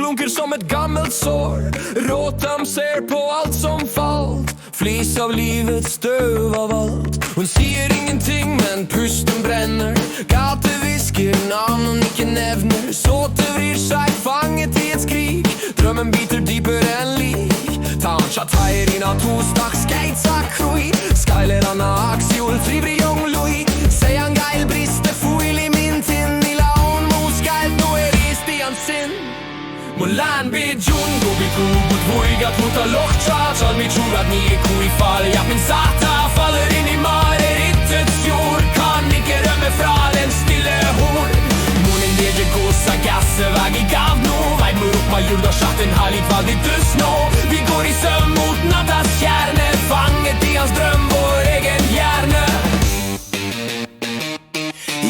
blunker som et gammelt sår. Rotem ser på alt som falt, flis av livet, støv av alt. Hun sier ingenting, men pusten brenner. Gatelys, navn, ikke, nevner. Soter vrir seg, fanget i et skrik. Drømmen biter dypere enn lik. Ta han chataier inn av to stakk skeitsak kroi. Skyler han av aksjol, frivri jong loi. Sei han geil briste, fuil i min tinn. I laun mos geilt, nå rist i hans sinn. Molan bidjun, go biku, gut voigat muta lochcha. Chal mi churat ni kui fall. Ja, min sata faller inn i mare, rittets jord. Kan ikke rømme fra den stille hord. Monen lege gosa gasse, vag i gav nå. Veid mur opp ma jord og schatten har litt valg i dus nå. Vi går i søvn mot nattas kjerne, fanget i hans drøm, vår egen hjerne.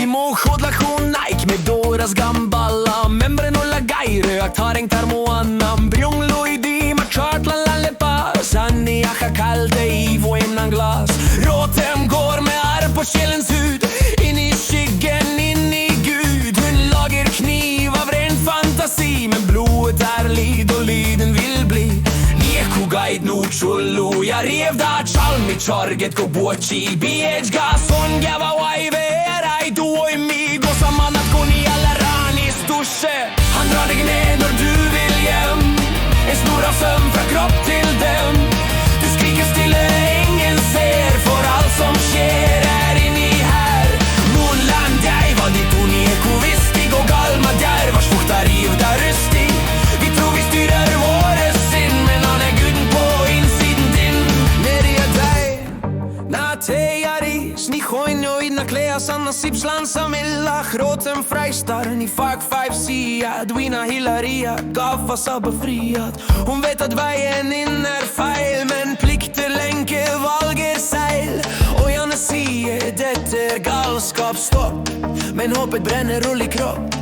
Imo chodla chunaik med doras gambala. Membre nolla gaire, aktareng tarmoanam. Bjong loidi, ma chartla lallepa. Sanni acha kalde i voemnan glas. Rotem går med arm på sjelens hud. Inn i skyggen, inn i Gud. Hun lager kniv av ren fantasi. Men blodet lyd og lyden vil bli. Nieku gaid no chullu. Ja rev da chalmi charget go bochi. Biej ga son gava waive. Du og mig går sammen at gå ni alle ranis dusje. Han drar deg ned når du vil hjem. En snor av søvn fra kropp til dem. Du skriker stille, ingen ser. For alt som skjer inni her. Noen land deg var ditt uni eko vistig. Og galma der var slukta riv der rustig. Vi tror vi styrer våre sinn. Men han guden på innsiden din. Nedi deg, na tejari. Snichoin og idna klea sanna sipslan samillach. Rotem freistar, ni fag 5 sia. Dwina hilaria, gaffa sa befriat. Hun vet at veien inn feil, men plikter lenke valger seil. Og Janne sier, dette galskap, stopp. Men håpet brenner rull i kropp.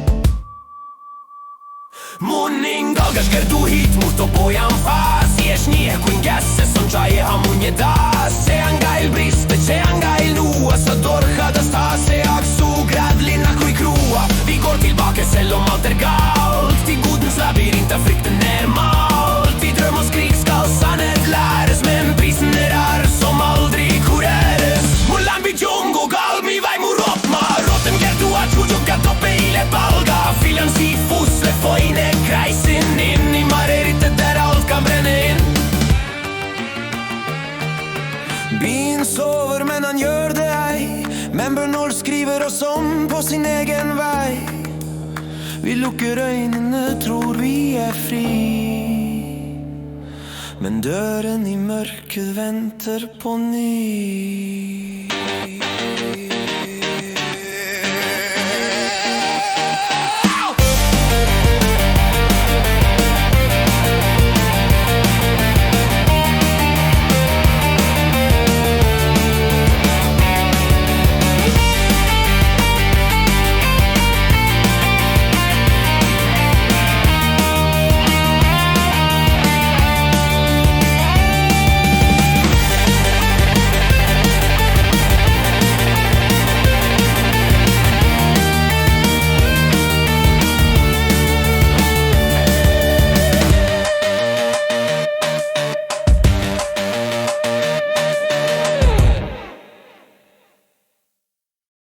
Morning galgaskar du hit mot og bojan fas. Ješ nije kuin gasse som čaje hamunje das. Se han geil briste, se han geil noe. Så dorcha da sta se aksu gradli na kui krua. Vi går tilbake selv om alt galt. I godens labyrint av frykten malt. I drøm og skrik skal sannhet læres. Men prisen rar som aldri kureres. Molan bidjongo galmi vei mor åpma. Rotem gertu a chujukka toppe ile balga. Filan si fusle foine kreisen inn i marerittet der alt kan brenne inn. Byen sover, men han gjør det ei. Member skriver oss om på sin egen vei. Vi lukker øynene, tror vi fri. Men døren i mørket venter på ny.